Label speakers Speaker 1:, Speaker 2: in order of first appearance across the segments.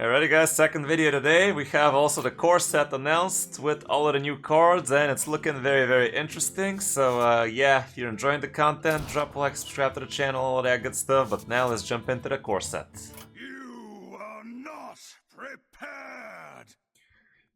Speaker 1: Alrighty guys, second video today. We have also the core set announced with all of the new cards and it's looking very interesting. So yeah, if you're enjoying the content, drop a like, subscribe to the channel, all that good stuff. But now let's jump into the core set.
Speaker 2: You are not prepared!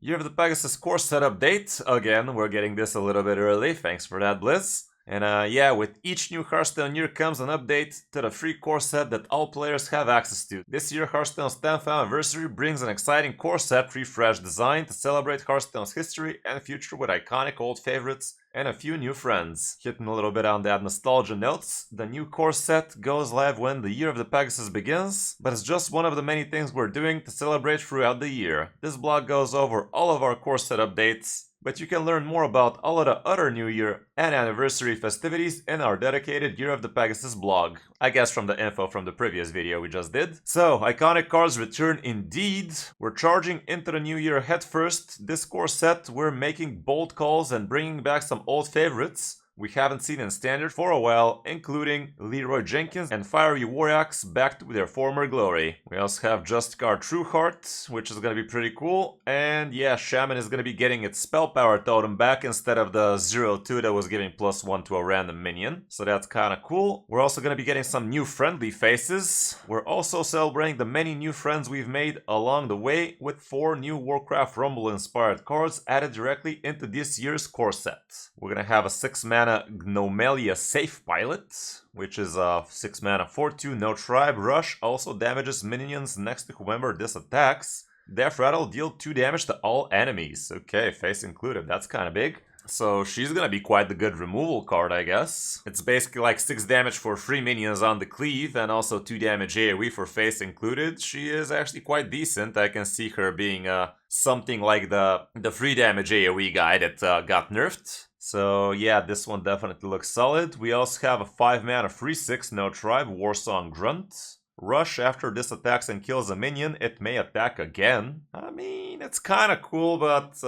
Speaker 1: Year of the Pegasus core set update. Again, we're getting this a little bit early, thanks for that, Blizz. And yeah, with each new Hearthstone year comes an update to the free core set that all players have access to. This year, Hearthstone's 10th anniversary brings an exciting core set refresh design to celebrate Hearthstone's history and future with iconic old favorites and a few new friends. Hitting a little bit on that nostalgia notes, the new core set goes live when the Year of the Pegasus begins, but it's just one of the many things we're doing to celebrate throughout the year. This blog goes over all of our core set updates, but you can learn more about all of the other New Year and anniversary festivities in our dedicated Year of the Pegasus blog. I guess from the info from the previous video we just did. So, iconic cards return indeed. We're charging into the new year head first. This core set, we're making bold calls and bringing back some old favorites we haven't seen in Standard for a while, including Leeroy Jenkins and Fiery Warriors back to their former glory. We also have Just Guard Trueheart, which is gonna be pretty cool, and yeah, Shaman is gonna be getting its Spell Power totem back instead of the 0-2 that was giving +1 to a random minion, so that's kinda cool. We're also gonna be getting some new friendly faces. We're also celebrating the many new friends we've made along the way with 4 new Warcraft Rumble inspired cards added directly into this year's core set. We're gonna have a 6-mana Gnomelia Safe Pilot, which is a 6-mana 4/2 no tribe rush, also damages minions next to whomever this attacks. Death Rattle, deal 2 damage to all enemies. Okay, face included, that's kinda big. So she's gonna be quite the good removal card, I guess. It's basically like 6 damage for 3 minions on the cleave and also 2 damage AoE for face included. She is actually quite decent. I can see her being something like the 3 damage AoE guy that got nerfed. So yeah, this one definitely looks solid. We also have a 5-mana 3/6 no tribe Warsong Grunt. Rush, after this attacks and kills a minion, it may attack again. I mean, it's kinda cool, but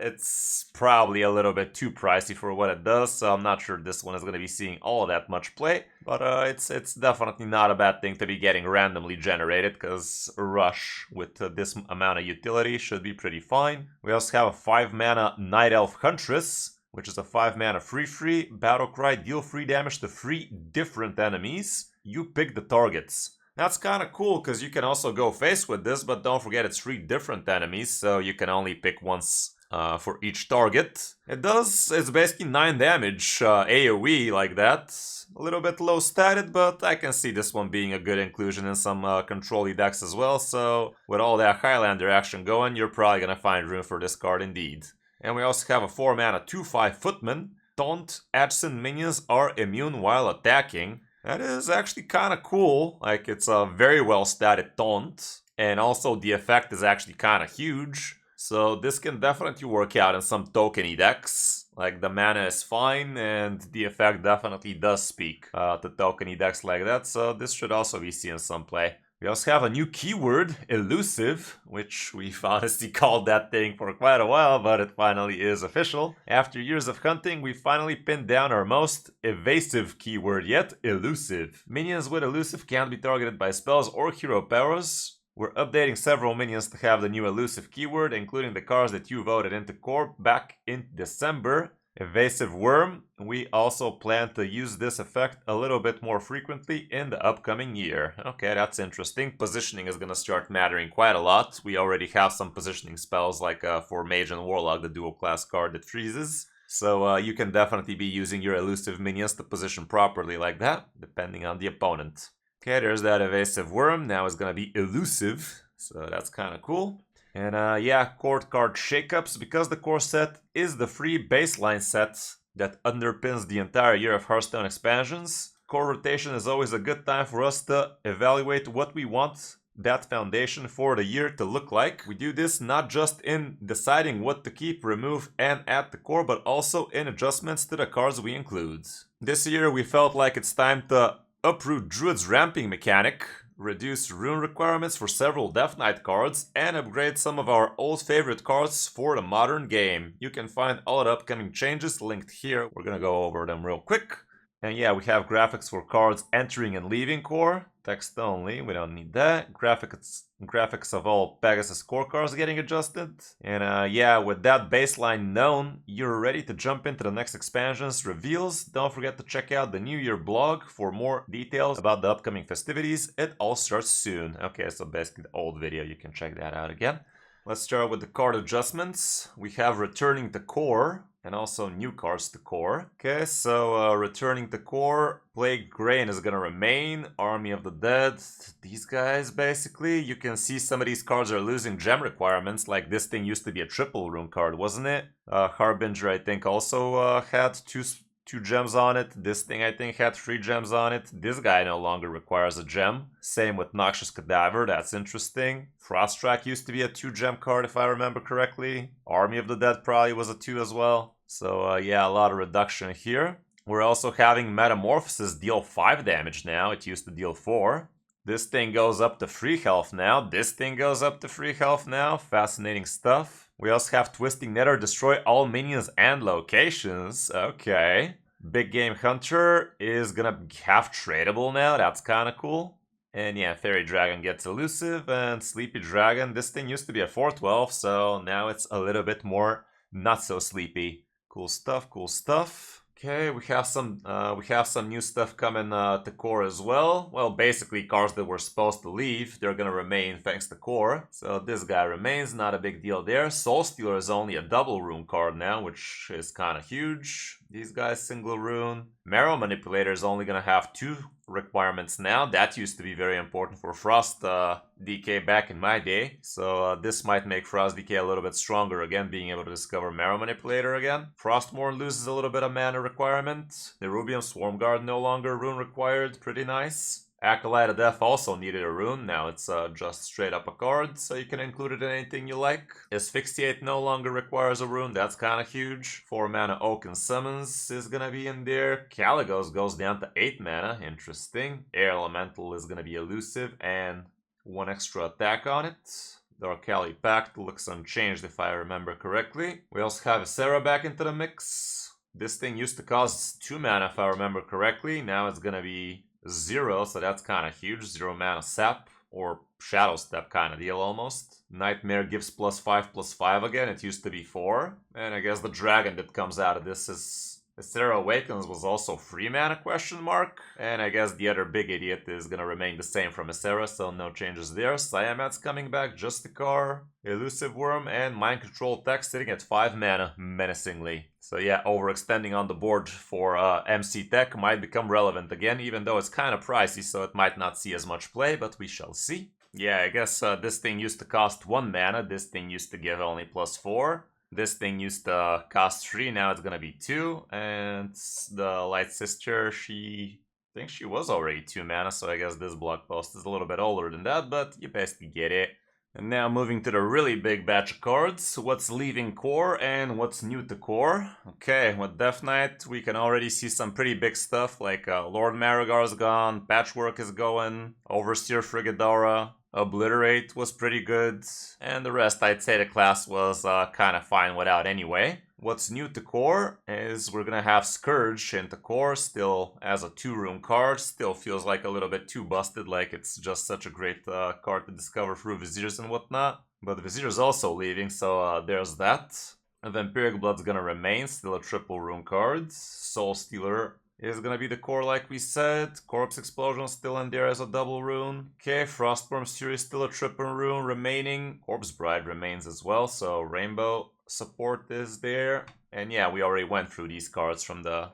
Speaker 1: it's probably a little bit too pricey for what it does, so I'm not sure this one is gonna be seeing all that much play. But it's definitely not a bad thing to be getting randomly generated, because Rush with this amount of utility should be pretty fine. We also have a 5-mana Night Elf Huntress, which is a 5-mana 3/3, Battlecry, deal 3 damage to 3 different enemies. You pick the targets. That's kinda cool, because you can also go face with this, but don't forget it's 3 different enemies, so you can only pick once for each target. It's basically 9 damage AoE like that. A little bit low statted, but I can see this one being a good inclusion in some control decks as well, so with all that Highlander action going, you're probably gonna find room for this card indeed. And we also have a 4-mana 2/5 Footman. Taunt, adjacent minions are immune while attacking. That is actually kinda cool. Like, it's a very well statted taunt. And also the effect is actually kinda huge. So this can definitely work out in some tokeny decks. Like, the mana is fine and the effect definitely does speak to tokeny decks like that. So this should also be seeing some play. We also have a new keyword, Elusive, which we've honestly called that thing for quite a while, but it finally is official. After years of hunting, we finally pinned down our most evasive keyword yet, Elusive. Minions with Elusive can't be targeted by spells or hero powers. We're updating several minions to have the new Elusive keyword, including the cards that you voted into core back in December. Evasive Worm, we also plan to use this effect a little bit more frequently in the upcoming year. Okay, that's interesting. Positioning is gonna start mattering quite a lot. We already have some positioning spells like for Mage and Warlock, the dual class card that freezes. So you can definitely be using your Elusive minions to position properly like that, depending on the opponent. Okay, there's that Evasive Worm. Now it's gonna be Elusive, so that's kinda cool. And yeah, court card shakeups, because the core set is the free baseline set that underpins the entire year of Hearthstone expansions. Core rotation is always a good time for us to evaluate what we want that foundation for the year to look like. We do this not just in deciding what to keep, remove, and add to core, but also in adjustments to the cards we include. This year we felt like it's time to uproot Druid's ramping mechanic, reduce rune requirements for several Death Knight cards, and upgrade some of our old favorite cards for the modern game. You can find all the upcoming changes linked here. We're gonna go over them real quick. And yeah, we have graphics for cards entering and leaving core. Text only, we don't need that. Graphics of all Pegasus core cards getting adjusted. And yeah, with that baseline known, you're ready to jump into the next expansion's reveals. Don't forget to check out the New Year blog for more details about the upcoming festivities. It all starts soon. Okay, so basically the old video, you can check that out again. Let's start with the card adjustments. We have returning to core and also new cards to core. Okay, so returning to core, Plague Grain is gonna remain, Army of the Dead, these guys basically. You can see some of these cards are losing gem requirements, like this thing used to be a triple rune card, wasn't it? Harbinger I think also had two gems on it. This thing I think had 3 gems on it. This guy no longer requires a gem. Same with Noxious Cadaver, that's interesting. Frosttrack used to be a 2-gem card if I remember correctly. Army of the Dead probably was a 2 as well. So yeah, a lot of reduction here. We're also having Metamorphosis deal 5 damage now. It used to deal 4. This thing goes up to 3 health now. This thing goes up to 3 health now. Fascinating stuff. We also have Twisting Nether, destroy all minions and locations. Okay. Big Game Hunter is gonna have tradable now. That's kind of cool. And yeah, Fairy Dragon gets Elusive, and Sleepy Dragon, this thing used to be a 412, so now it's a little bit more not so sleepy. Cool stuff, cool stuff. Okay, we have some new stuff coming to core as well. Well, basically cards that were supposed to leave, they're gonna remain thanks to core. So this guy remains, not a big deal there. Soul Stealer is only a double rune card now, which is kind of huge. These guys single rune. Marrow Manipulator is only gonna have 2 requirements now. That used to be very important for Frost DK back in my day. So this might make Frost DK a little bit stronger again, being able to discover Marrow Manipulator again. Frostmourne loses a little bit of mana requirement. The Rubium Swarm Guard no longer rune required, pretty nice. Acolyte of Death also needed a rune, now it's just straight up a card, so you can include it in anything you like. Asphyxiate no longer requires a rune, that's kinda huge. 4 mana Oaken Summons is gonna be in there. Caligos goes down to 8 mana, interesting. Air Elemental is gonna be elusive and 1 extra attack on it. The Arcali Pact looks unchanged if I remember correctly. We also have Isera back into the mix. This thing used to cost 2 mana if I remember correctly, now it's gonna be 0, so that's kind of huge. 0 mana sap, or Shadow Step kind of deal almost. Nightmare gives +5/+5 again, it used to be 4. And I guess the dragon that comes out of this is... Isera Awakens was also 3 mana question mark. And I guess the other big idiot is gonna remain the same from Isera, so no changes there. Siamat's coming back, Justicar, Elusive Worm, and Mind Control Tech sitting at 5 mana, menacingly. So yeah, overextending on the board for MC Tech might become relevant again, even though it's kind of pricey, so it might not see as much play, but we shall see. Yeah, I guess this thing used to cost 1 mana, this thing used to give only +4. This thing used to cost 3, now it's gonna be 2, and the Light Sister, I think she was already 2 mana, so I guess this blog post is a little bit older than that, but you basically get it. And now moving to the really big batch of cards, what's leaving core and what's new to core. Okay, with Death Knight we can already see some pretty big stuff, like Lord Marigar's gone, Patchwork is going, Overseer Frigidora, Obliterate was pretty good, and the rest I'd say the class was kind of fine without anyway. What's new to core is we're gonna have Scourge into core, still as a 2-rune card, still feels like a little bit too busted, like it's just such a great card to discover through Viziers and whatnot. But Vizier's also leaving, so there's that. And Vampiric Blood's gonna remain, still a 3-rune card. Soul Stealer is gonna be the core like we said. Corpse Explosion still in there as a 2-rune. Okay, Frostborn Fury still a 3-rune remaining. Corpse Bride remains as well, so Rainbow support is there. And yeah, we already went through these cards from the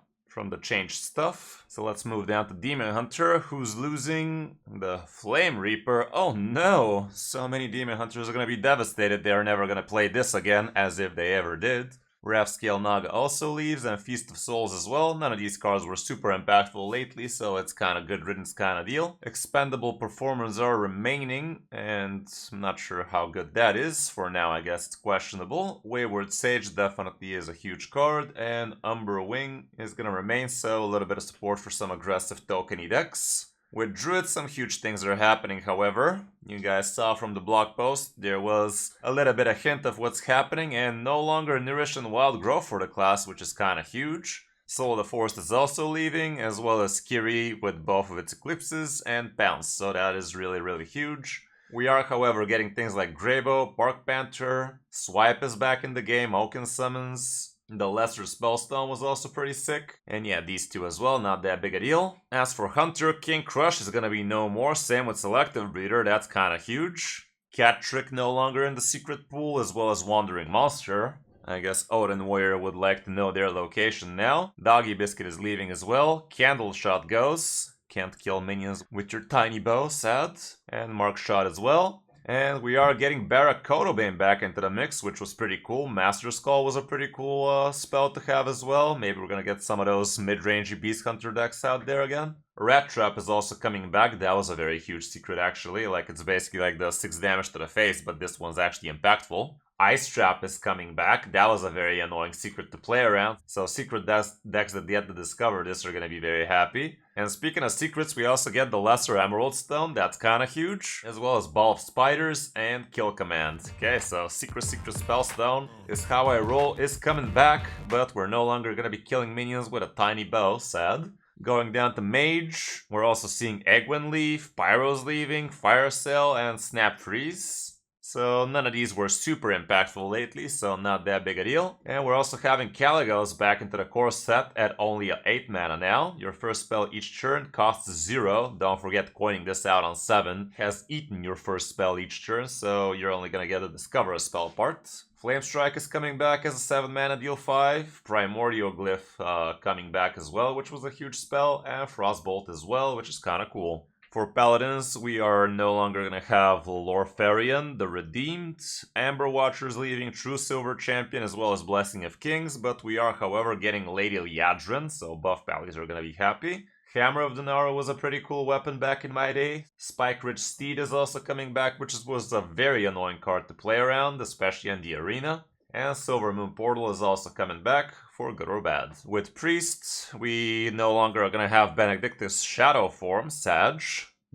Speaker 1: changed stuff. So let's move down to Demon Hunter, who's losing the Flame Reaper. Oh no! So many Demon Hunters are gonna be devastated. They're never gonna play this again, as if they ever did. Wrathscale Naga also leaves, and Feast of Souls as well. None of these cards were super impactful lately, so it's kind of good riddance kind of deal. Expendable Performers are remaining, and I'm not sure how good that is. For now, I guess it's questionable. Wayward Sage definitely is a huge card, and Umber Wing is gonna remain, so a little bit of support for some aggressive tokeny decks. With Druid, some huge things are happening, however. You guys saw from the blog post, there was a little bit of hint of what's happening, and no longer Nourish and Wild Growth for the class, which is kind of huge. Soul of the Forest is also leaving, as well as Kiri with both of its Eclipses, and Pounce, so that is really huge. We are, however, getting things like Greybow, Bark Panther, Swipe is back in the game, Oaken Summons. The Lesser Spellstone was also pretty sick. And yeah, these two as well, not that big a deal. As for Hunter, King Crush is gonna be no more, same with Selective Breeder, that's kinda huge. Cat Trick no longer in the secret pool, as well as Wandering Monster. I guess Odin Warrior would like to know their location now. Doggy Biscuit is leaving as well. Candle Shot goes. Can't kill minions with your tiny bow, sad. And Mark Shot as well. And we are getting Barak Kotobane back into the mix, which was pretty cool. Master Skull was a pretty cool spell to have as well. Maybe we're gonna get some of those mid-rangey Beast Hunter decks out there again. Rat Trap is also coming back. That was a very huge secret actually. Like, it's basically like the 6 damage to the face, but this one's actually impactful. Ice Trap is coming back. That was a very annoying secret to play around. So secret decks that yet to discover this are going to be very happy. And speaking of secrets, we also get the Lesser Emerald Stone. That's kind of huge. As well as Ball of Spiders and Kill Command. Okay, so Secret Spell Stone is how I roll is coming back. But we're no longer going to be killing minions with a tiny bow. Sad. Going down to Mage, we're also seeing Egwin leave, Pyro's leaving, Fire Sail, and Snap Freeze. So none of these were super impactful lately, so not that big a deal. And we're also having Caligos back into the core set at only 8 mana now. Your first spell each turn costs 0. Don't forget coining this out on 7. Has eaten your first spell each turn, so you're only gonna get to discover a spell part. Flame Strike is coming back as a 7 mana deal 5. Primordial Glyph coming back as well, which was a huge spell. And Frostbolt as well, which is kinda cool. For Paladins, we are no longer going to have Lorfarian, the Redeemed, Amber Watchers leaving, True Silver Champion, as well as Blessing of Kings, but we are, however, getting Lady Liadrin, so buff Pallies are going to be happy. Hammer of Denaro was a pretty cool weapon back in my day. Spike Ridge Steed is also coming back, which was a very annoying card to play around, especially in the arena. And Silver Moon Portal is also coming back, for good or bad. With Priest, we no longer are gonna have Benedictus Shadow form, Sag.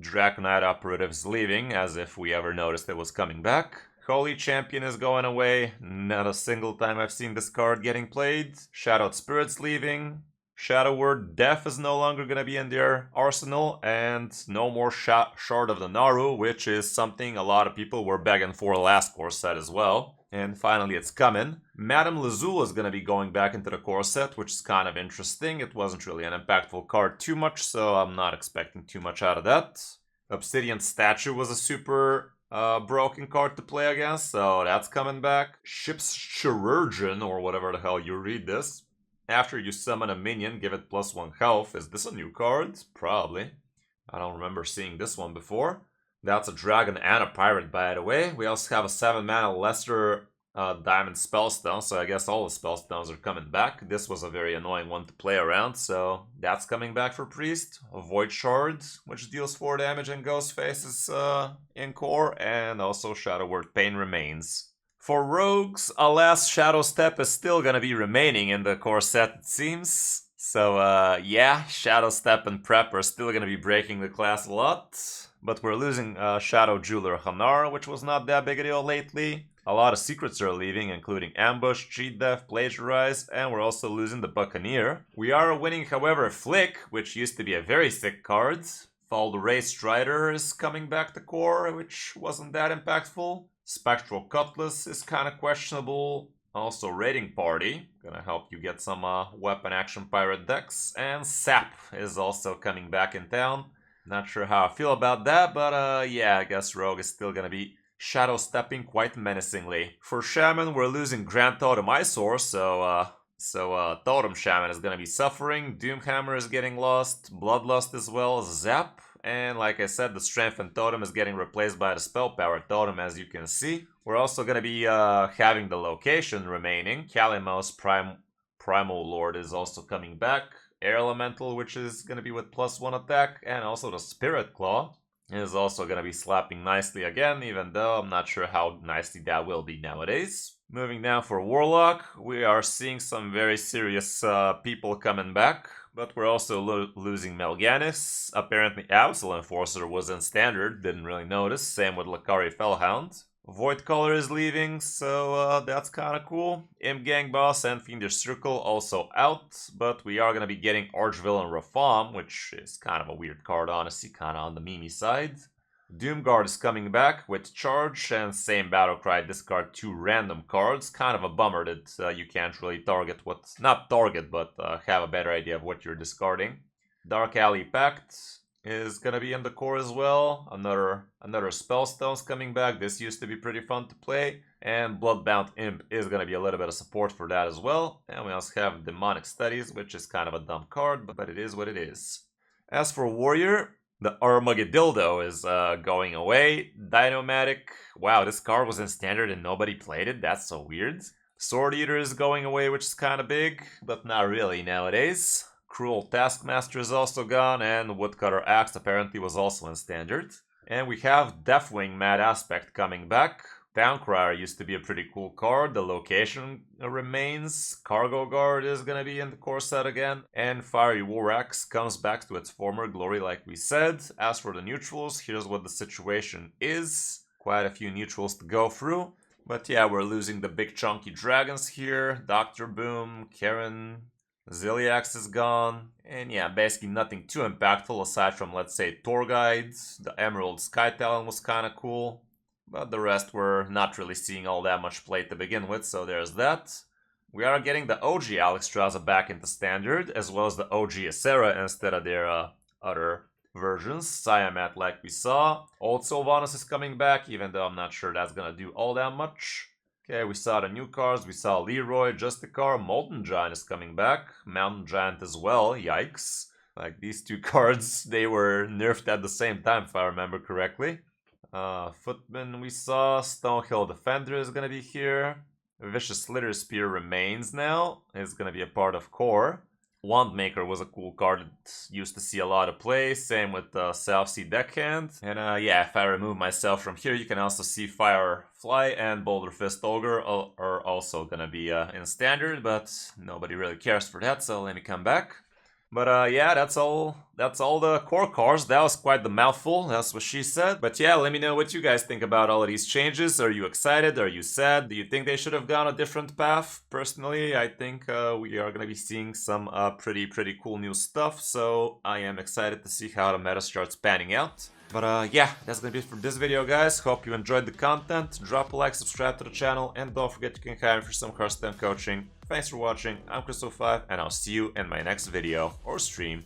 Speaker 1: Draconite Operative is leaving, as if we ever noticed it was coming back. Holy Champion is going away, not a single time I've seen this card getting played. Shadowed Spirit's leaving. Shadow Word Death is no longer gonna be in their arsenal, and no more Shard of the Naru, which is something a lot of people were begging for last core set as well. And finally it's coming. Madame Lazul is going to be going back into the core set, which is kind of interesting. It wasn't really an impactful card too much, so I'm not expecting too much out of that. Obsidian Statue was a super broken card to play against, so that's coming back. Ship's Chirurgeon, or whatever the hell you read this. After you summon a minion, give it +1 health. Is this a new card? Probably. I don't remember seeing this one before. That's a dragon and a pirate, by the way. We also have a 7 mana lesser diamond spellstone, so I guess all the spellstones are coming back. This was a very annoying one to play around, so that's coming back for Priest. A Void Shard, which deals 4 damage and Ghost Faces in core, and also Shadow Word Pain remains. For rogues, alas, Shadow Step is still gonna be remaining in the core set, it seems. So yeah, Shadow Step and Prep are still gonna be breaking the class a lot. But we're losing Shadow Jeweler Hanar, which was not that big a deal lately. A lot of secrets are leaving, including Ambush, Cheat Death, Plagiarize, and we're also losing the Buccaneer. We are winning, however, Flick, which used to be a very sick card. Fouled Ray Strider is coming back to core, which wasn't that impactful. Spectral Cutlass is kind of questionable. Also Raiding Party, gonna help you get some weapon action pirate decks. And Sap is also coming back in town. Not sure how I feel about that, but yeah, I guess Rogue is still gonna be shadow stepping quite menacingly. For Shaman, we're losing Grand Totem Eyesore, so Totem Shaman is gonna be suffering. Doomhammer is getting lost, Bloodlust as well, Zap, and like I said, the Strengthened Totem is getting replaced by the Spell Power Totem, as you can see. We're also gonna be having the location remaining. Kalimos Primal Lord is also coming back. Air Elemental, which is going to be with +1 attack, and also the Spirit Claw is also going to be slapping nicely again, even though I'm not sure how nicely that will be nowadays. Moving down for Warlock, we are seeing some very serious people coming back, but we're also losing Melganis. Apparently Absol Enforcer was in Standard, didn't really notice, same with Lakari Fellhound. Void Color is leaving, so that's kind of cool. Imp Gang Boss and Fiendish Circle also out, but we are going to be getting Archvillain Rafam, which is kind of a weird card, honestly, kind of on the memey side. Doomguard is coming back with Charge, and same Battlecry, discard 2 random cards. Kind of a bummer that you can't really target not target, but have a better idea of what you're discarding. Dark Alley Pact is gonna be in the core as well. Another Spellstone's coming back. This used to be pretty fun to play. And Bloodbound Imp is gonna be a little bit of support for that as well. And we also have Demonic Studies, which is kind of a dumb card, but it is what it is. As for Warrior, the Armageddildo is going away. Dinomatic, wow, this card was in Standard and nobody played it. That's so weird. Sword Eater is going away, which is kind of big, but not really nowadays. Cruel Taskmaster is also gone, and Woodcutter Axe apparently was also in Standard. And we have Deathwing Mad Aspect coming back. Towncrier used to be a pretty cool card. The location remains. Cargo Guard is gonna be in the core set again. And Fiery War Axe comes back to its former glory like we said. As for the neutrals, here's what the situation is. Quite a few neutrals to go through. But yeah, we're losing the big chunky dragons here. Dr. Boom, Karen, Ziliax is gone. And yeah, basically nothing too impactful aside from, let's say, Tour Guides. The Emerald Sky Talon was kind of cool. But the rest we're not really seeing all that much play to begin with, so there's that. We are getting the OG Alexstrasza back into Standard, as well as the OG Acera instead of their other versions. Siamat, like we saw. Old Sylvanas is coming back, even though I'm not sure that's gonna do all that much. Okay, we saw the new cards. We saw Leeroy, Justicar, Molten Giant is coming back. Mountain Giant as well, yikes. Like, these two cards, they were nerfed at the same time, if I remember correctly. Footman we saw. Stonehill Defender is gonna be here. Vicious Slither Spear remains now. It's gonna be a part of core. Wandmaker was a cool card that used to see a lot of play. Same with South Sea Deckhand. And yeah, if I remove myself from here, you can also see Firefly and Boulder Fist Ogre are also gonna be in Standard, but nobody really cares for that, so let me come back. But yeah, that's all the core cards. That was quite the mouthful, that's what she said. But yeah, let me know what you guys think about all of these changes. Are you excited? Are you sad? Do you think they should have gone a different path? Personally, I think we are going to be seeing some pretty cool new stuff. So I am excited to see how the meta starts panning out. But yeah, that's gonna be it for this video, guys. Hope you enjoyed the content. Drop a like, subscribe to the channel, and don't forget you can hire me for some Hearthstone coaching. Thanks for watching. I'm Kris05, and I'll see you in my next video or stream.